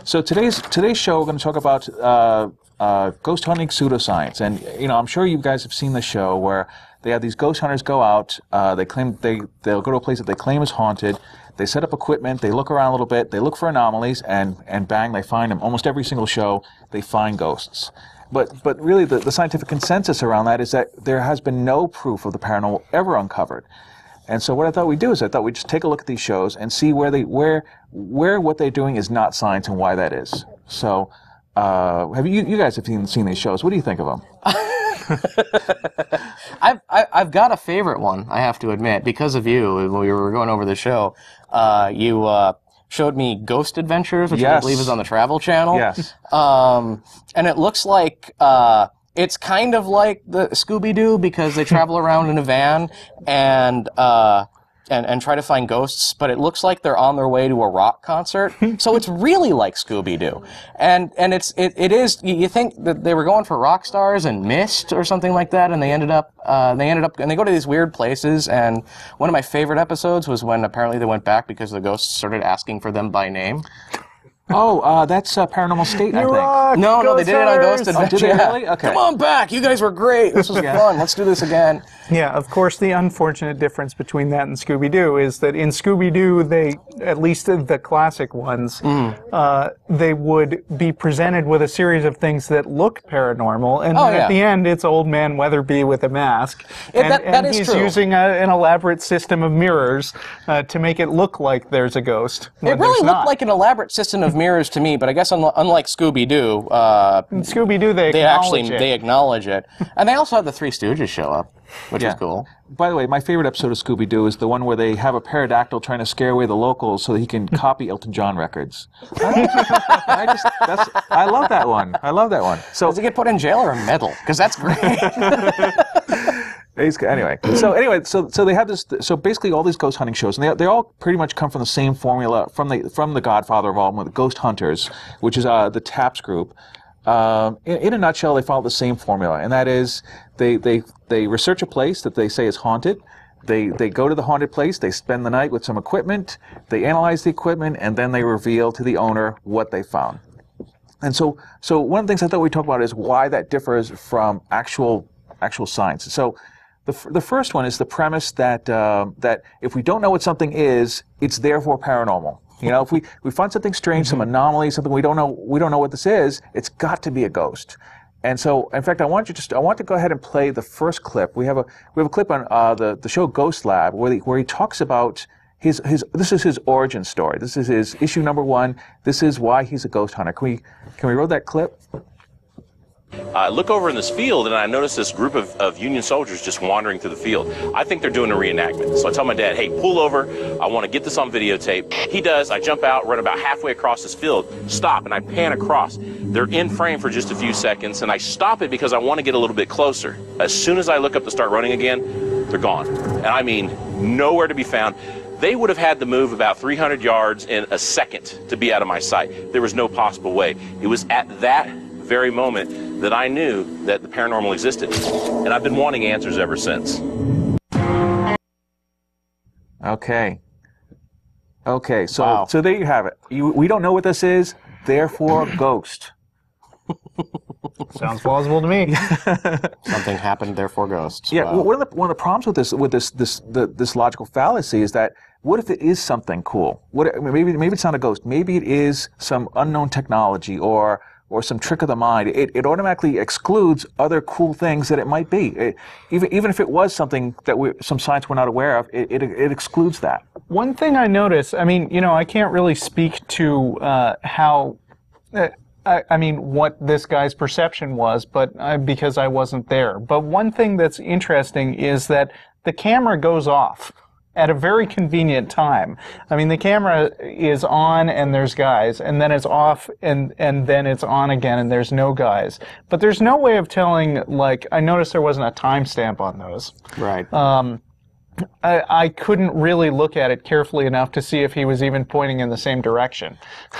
So today's show, we're going to talk about ghost hunting pseudoscience, and I'm sure you guys have seen the show where they have these ghost hunters go out. They claim they'll go to a place that they claim is haunted. They set up equipment. They look around a little bit. They look for anomalies, and bang, they find them. Almost every single show, they find ghosts. But really, the scientific consensus around that is that there has been no proof of the paranormal ever uncovered. And so what I thought we'd do is we'd just take a look at these shows and see where what they're doing is not science and why that is. So, have you guys have seen these shows? What do you think of them? I've got a favorite one, I have to admit, because of you. When we were going over the show, you showed me Ghost Adventures, which I believe is on the Travel Channel. Yes. And it looks like it's kind of like the Scooby-Doo because they travel around in a van and try to find ghosts, but it looks like they're on their way to a rock concert. So it's really like Scooby-Doo. And it is, you think that they were going for rock stars and Mist or something like that, and they ended up, and they go to these weird places, and one of my favorite episodes was when apparently they went back because the ghosts started asking for them by name. Oh, that's Paranormal State, I think. No, they did it on Ghost Adventure. Oh, did they really? Okay. Come on back. You guys were great. This was fun. Let's do this again. Yeah, of course, the unfortunate difference between that and Scooby-Doo is that in Scooby-Doo, they, at least the classic ones, they would be presented with a series of things that look paranormal, and then at the end, it's Old Man Weatherby with a mask. And is he's true. using an elaborate system of mirrors to make it look like there's a ghost. It really looked like an elaborate system of mirrors to me, but I guess unlike Scooby-Doo, in Scooby-Doo, they acknowledge it. And they also have the Three Stooges show up, which is cool. By the way, my favorite episode of Scooby-Doo is the one where they have a pterodactyl trying to scare away the locals so that he can copy Elton John records. I love that one. I love that one. So does he get put in jail or a medal? Because that's great. Anyway, so they have this. So basically, all these ghost hunting shows, and they all pretty much come from the same formula from the Godfather of all, the Ghost Hunters, which is the TAPS group. In a nutshell, they follow the same formula, and that is they research a place that they say is haunted. They go to the haunted place. They spend the night with some equipment. They analyze the equipment, and then they reveal to the owner what they found. And so one of the things I thought we'd talk about is why that differs from actual science. So the first one is the premise that that if we don't know what something is, it's therefore paranormal. If we find something strange, some anomaly, something we don't know what this is, it's got to be a ghost. And so, in fact, I want to go ahead and play the first clip. We have a clip on the show Ghost Lab where he talks about this is his origin story. This is his issue number 1. This is why he's a ghost hunter. Can we roll that clip? I look over in this field and I notice this group of Union soldiers just wandering through the field. I think they're doing a reenactment. So I tell my dad, hey, pull over. I want to get this on videotape. He does. I jump out, run about halfway across this field, stop, and I pan across. They're in frame for just a few seconds, and I stop it because I want to get a little bit closer. As soon as I look up to start running again, they're gone. And I mean, nowhere to be found. They would have had to move about 300 yards in a second to be out of my sight. There was no possible way. It was at that very moment that I knew that the paranormal existed. And I've been wanting answers ever since. Okay, so there you have it. We don't know what this is, therefore ghost. Sounds plausible to me. Something happened, therefore ghosts. Yeah, wow. one of the problems with this logical fallacy is that what if it is something cool? Maybe it's not a ghost. Maybe it is some unknown technology or some trick of the mind. It automatically excludes other cool things that it might be. Even if it was something that some science we're not aware of, it excludes that. One thing I notice, I mean, I can't really speak to how. What this guy's perception was, but because I wasn't there. But one thing that's interesting is that the camera goes off at a very convenient time. I mean, the camera is on and there's guys, and then it's off and then it's on again and there's no guys. But there's no way of telling, like, I noticed there wasn't a timestamp on those. Right. I couldn't really look at it carefully enough to see if he was even pointing in the same direction.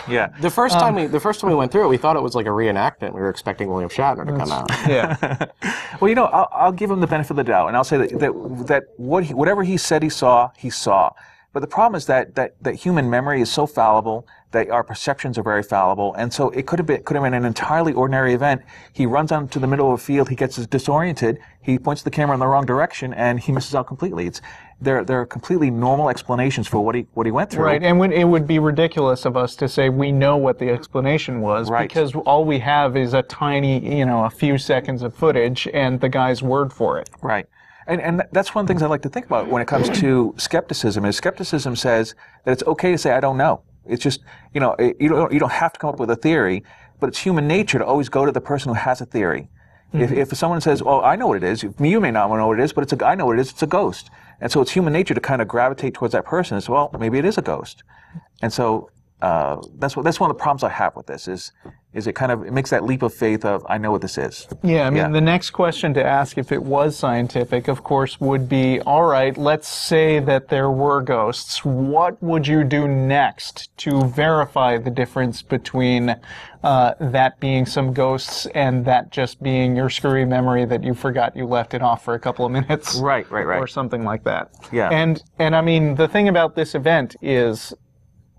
Yeah. The first time we went through it, we thought it was like a reenactment. We were expecting William Shatner to come out. Yeah. Well, I'll give him the benefit of the doubt, and I'll say that whatever he said he saw, But the problem is that human memory is so fallible, that our perceptions are very fallible, and so it could have been an entirely ordinary event. He runs out to the middle of a field, he gets disoriented, he points the camera in the wrong direction, and he misses out completely. There are completely normal explanations for what he went through. Right, and it would be ridiculous of us to say we know what the explanation was, right, because all we have is a tiny, a few seconds of footage and the guy's word for it. Right. And that's one of the things I like to think about when it comes to skepticism. Is skepticism says that it's okay to say I don't know. It's just you don't have to come up with a theory, but it's human nature to always go to the person who has a theory. Mm-hmm. If someone says, "Well, I know what it is," you may not know what it is, but I know what it is. It's a ghost, and so it's human nature to kind of gravitate towards that person. As well, maybe it is a ghost, and so that's one of the problems I have with this is it makes that leap of faith of I know what this is. Yeah, I mean, the next question to ask if it was scientific, of course, would be, all right, let's say that there were ghosts. What would you do next to verify the difference between that being some ghosts and that just being your screwy memory that you forgot you left it off for a couple of minutes? Right. Or something like that. Yeah. And I mean, the thing about this event is,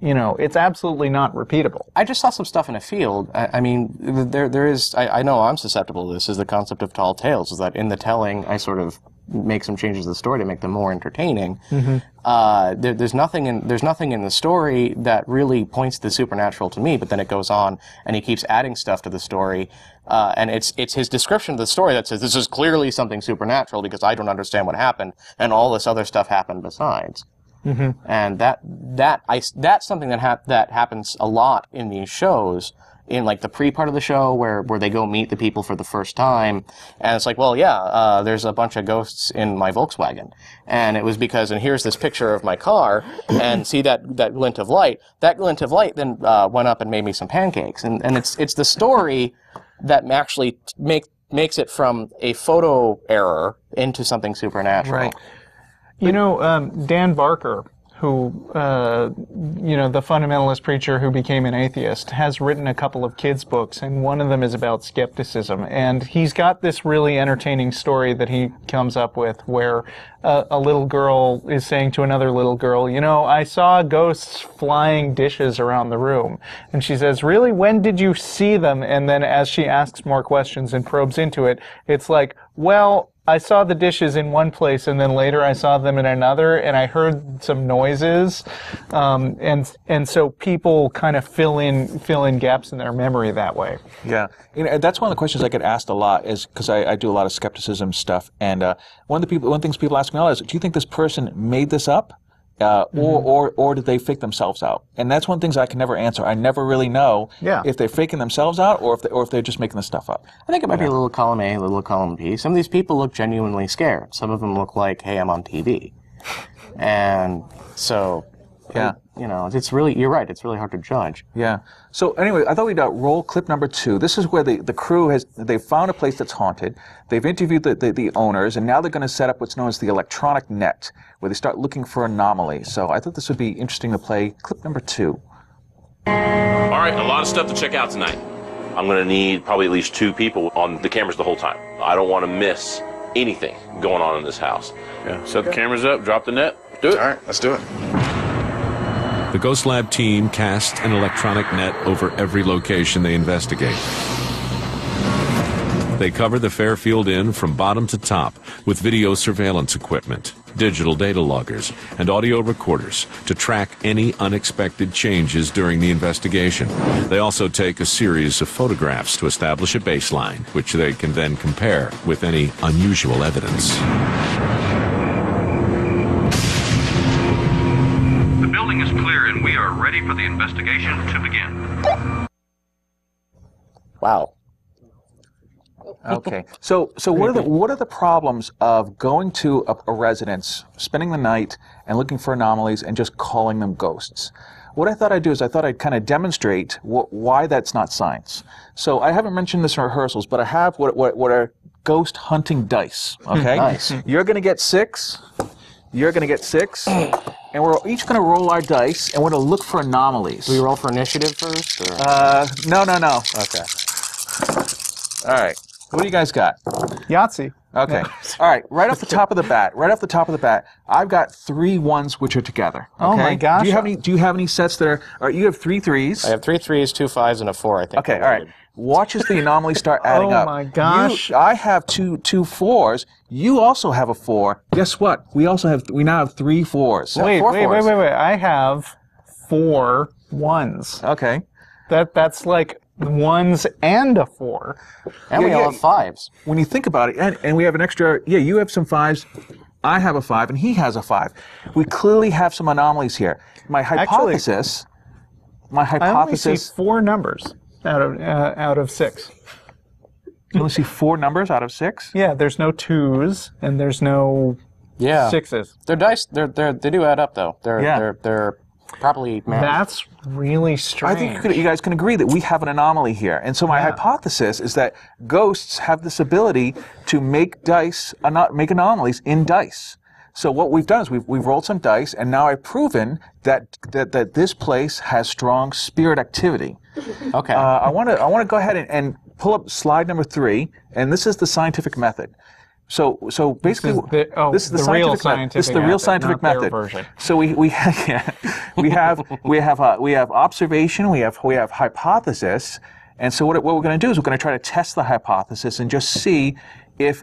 it's absolutely not repeatable. I just saw some stuff in a field. I mean, there is, I know I'm susceptible to this, is the concept of tall tales, is that in the telling, I sort of make some changes to the story to make them more entertaining. Mm-hmm. There's nothing in the story that really points to the supernatural to me, but then it goes on, and he keeps adding stuff to the story, and it's his description of the story that says, this is clearly something supernatural because I don't understand what happened, and all this other stuff happened besides. Mm-hmm. And that's something that happens a lot in these shows, in like the pre-part of the show where they go meet the people for the first time, and it's like, well, yeah, there's a bunch of ghosts in my Volkswagen, and it was because, and here's this picture of my car, and see that glint of light. That glint of light then went up and made me some pancakes, and it's the story that actually makes it from a photo error into something supernatural. Right. Dan Barker, who, the fundamentalist preacher who became an atheist, has written a couple of kids' books, and one of them is about skepticism. And he's got this really entertaining story that he comes up with where a little girl is saying to another little girl, I saw ghosts flying dishes around the room. And she says, really? When did you see them? And then as she asks more questions and probes into it, it's like, well, I saw the dishes in one place, and then later I saw them in another, and I heard some noises, and so people kind of fill in gaps in their memory that way. Yeah, that's one of the questions I get asked a lot, is because I do a lot of skepticism stuff, and one of the things people ask me a lot is, do you think this person made this up? Or did they fake themselves out? And that's one of the things I can never answer. I never really know if they're faking themselves out or if they're just making the stuff up. I think it might be a little column A, a little column B. Some of these people look genuinely scared. Some of them look like, hey, I'm on TV. And so, it's really, you're right, it's really hard to judge. Yeah. So anyway, I thought we'd roll clip number 2. This is where the crew they've found a place that's haunted. They've interviewed the owners, and now they're going to set up what's known as the electronic net, where they start looking for anomalies. So I thought this would be interesting to play clip number 2. All right, a lot of stuff to check out tonight. I'm going to need probably at least 2 people on the cameras the whole time. I don't want to miss anything going on in this house. Yeah, set the cameras up, drop the net, do it. All right, let's do it. The Ghost Lab team casts an electronic net over every location they investigate. They cover the Fairfield Inn from bottom to top with video surveillance equipment, digital data loggers, and audio recorders to track any unexpected changes during the investigation. They also take a series of photographs to establish a baseline, which they can then compare with any unusual evidence. The building is clear and we are ready for the investigation to begin. Wow. Okay. So what are the problems of going to a residence, spending the night, and looking for anomalies, and just calling them ghosts? What I thought I'd do is I'd kind of demonstrate why that's not science. So I haven't mentioned this in rehearsals, but I have what are ghost hunting dice. Okay. Nice. You're going to get 6. You're going to get 6. And we're each going to roll our dice, and we're going to look for anomalies. Do we roll for initiative first? Or? No. Okay. All right. What do you guys got? Yahtzee. Okay. All right. Right off the top of the bat, I've got 3 1s which are together. Okay? Oh my gosh. Do you have any sets that are? All right, you have 3 3s. I have 3 3s, 2 5s, and a 4. I think. Okay. All right. Watch as the anomalies start adding up. Oh my gosh. I have two 4s. You also have a 4. Guess what? We now have 3 4s. Wait. 4 4s. I have 4 1s. Okay. That's like 1s and a 4. And we all have 5s. When you think about it, and we have an extra. Yeah, you have some 5s. I have a 5, and he has a 5. We clearly have some anomalies here. My hypothesis. I only see 4 numbers out of 6. You only see 4 numbers out of 6? Yeah, there's no 2s and there's no 6s. Their dice, they do add up though. They're properly managed. That's really strange. I think you guys can agree that we have an anomaly here. And so my hypothesis is that ghosts have this ability to make anomalies in dice. So what we've done is we've rolled some dice, and now I've proven that this place has strong spirit activity. Okay. I want to go ahead and pull up slide number 3, and this is the scientific method. So basically, this is the real scientific method. This is the real scientific not method. their version. So we have observation, we have hypothesis, and so what we're going to do is we're going to try to test the hypothesis and just see if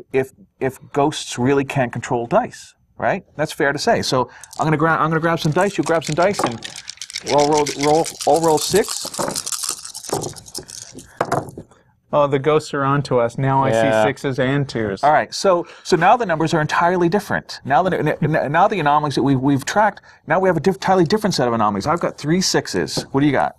ghosts really can control dice. Right? That's fair to say. So I'm going to grab some dice. You grab some dice, and we'll roll 6. Oh, the ghosts are onto us. Now I see 6s and 2s. All right. So now the numbers are entirely different. Now the anomalies that we've tracked. Now we have a entirely different set of anomalies. I've got 3 6s. What do you got?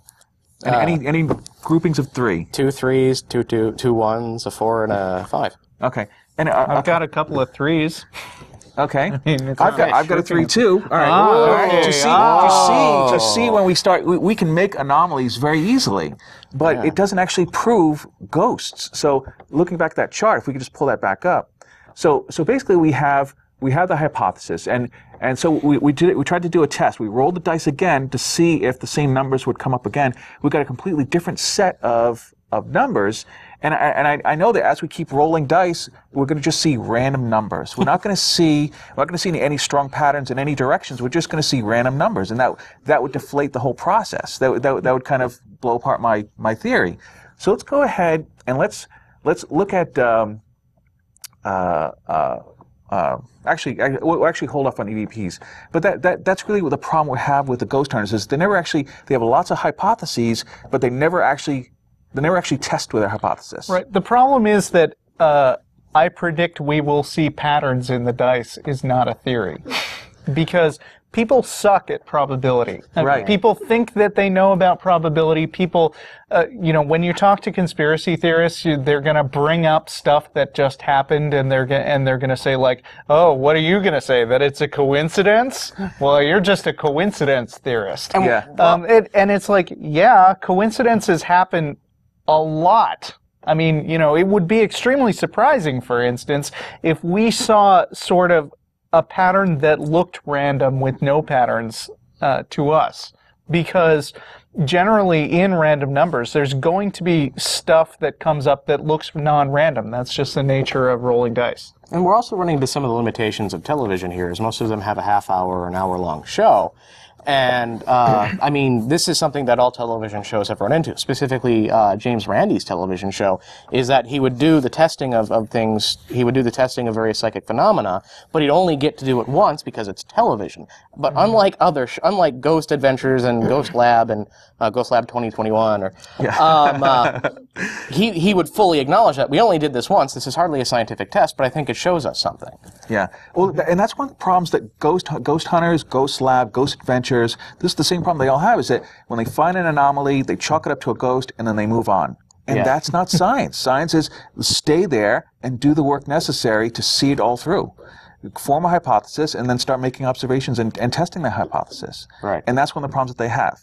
Any groupings of 3? 2 3s, 2 1s, a 4, and a 5. Okay. And I've got a couple of 3s. Okay. I mean, I've got a 3 too. All right. All right. Just see when we start, we can make anomalies very easily, but it doesn't actually prove ghosts. So looking back at that chart, if we could just pull that back up. So basically we have the hypothesis, and so we tried to do a test. We rolled the dice again to see if the same numbers would come up again. We got a completely different set of numbers. And I know that as we keep rolling dice, we're going to just see random numbers. We're not going to see any strong patterns in any directions. We're just going to see random numbers, and that would deflate the whole process. That would kind of blow apart my theory. So let's go ahead and let's look at actually we'll hold off on EVPs. But that's really what the problem we have with the ghost hunters is they have lots of hypotheses, but they never actually test with their hypothesis. Right. The problem is that I predict we will see patterns in the dice is not a theory. Because people suck at probability. Right. People think that they know about probability. People, when you talk to conspiracy theorists, they're going to bring up stuff that just happened, and they're going to say like, "Oh, what are you going to say? That it's a coincidence? Well, you're just a coincidence theorist." Yeah. And it's like, yeah, coincidences happen a lot. I mean, it would be extremely surprising, for instance, if we saw sort of a pattern that looked random with no patterns to us. Because generally in random numbers, there's going to be stuff that comes up that looks non-random. That's just the nature of rolling dice. And we're also running into some of the limitations of television here, as most of them have a half-hour or an hour-long show. And, I mean, this is something that all television shows have run into. Specifically, James Randi's television show is that he would do the testing of things, he would do the testing of various psychic phenomena, but he'd only get to do it once because it's television. But unlike unlike Ghost Adventures and Ghost Lab and Ghost Lab 2021, he would fully acknowledge that we only did this once. This is hardly a scientific test, but I think it shows us something. Yeah. Well, and that's one of the problems that Ghost Hunters, Ghost Lab, Ghost Adventures, this is the same problem they all have, is that when they find an anomaly, they chalk it up to a ghost, and then they move on. And that's not science. Science is stay there and do the work necessary to see it all through. Form a hypothesis and then start making observations and testing that hypothesis. Right. And that's one of the problems that they have.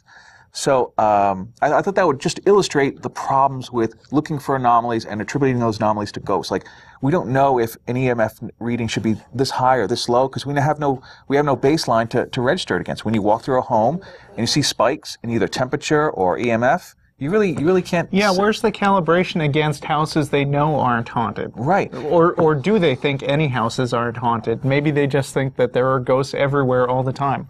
So I thought that would just illustrate the problems with looking for anomalies and attributing those anomalies to ghosts. Like, we don't know if an EMF reading should be this high or this low because we have no baseline to register it against. When you walk through a home and you see spikes in either temperature or EMF, You really can't. Yeah, where's the calibration against houses they know aren't haunted? Right. Or do they think any houses aren't haunted? Maybe they just think that there are ghosts everywhere all the time.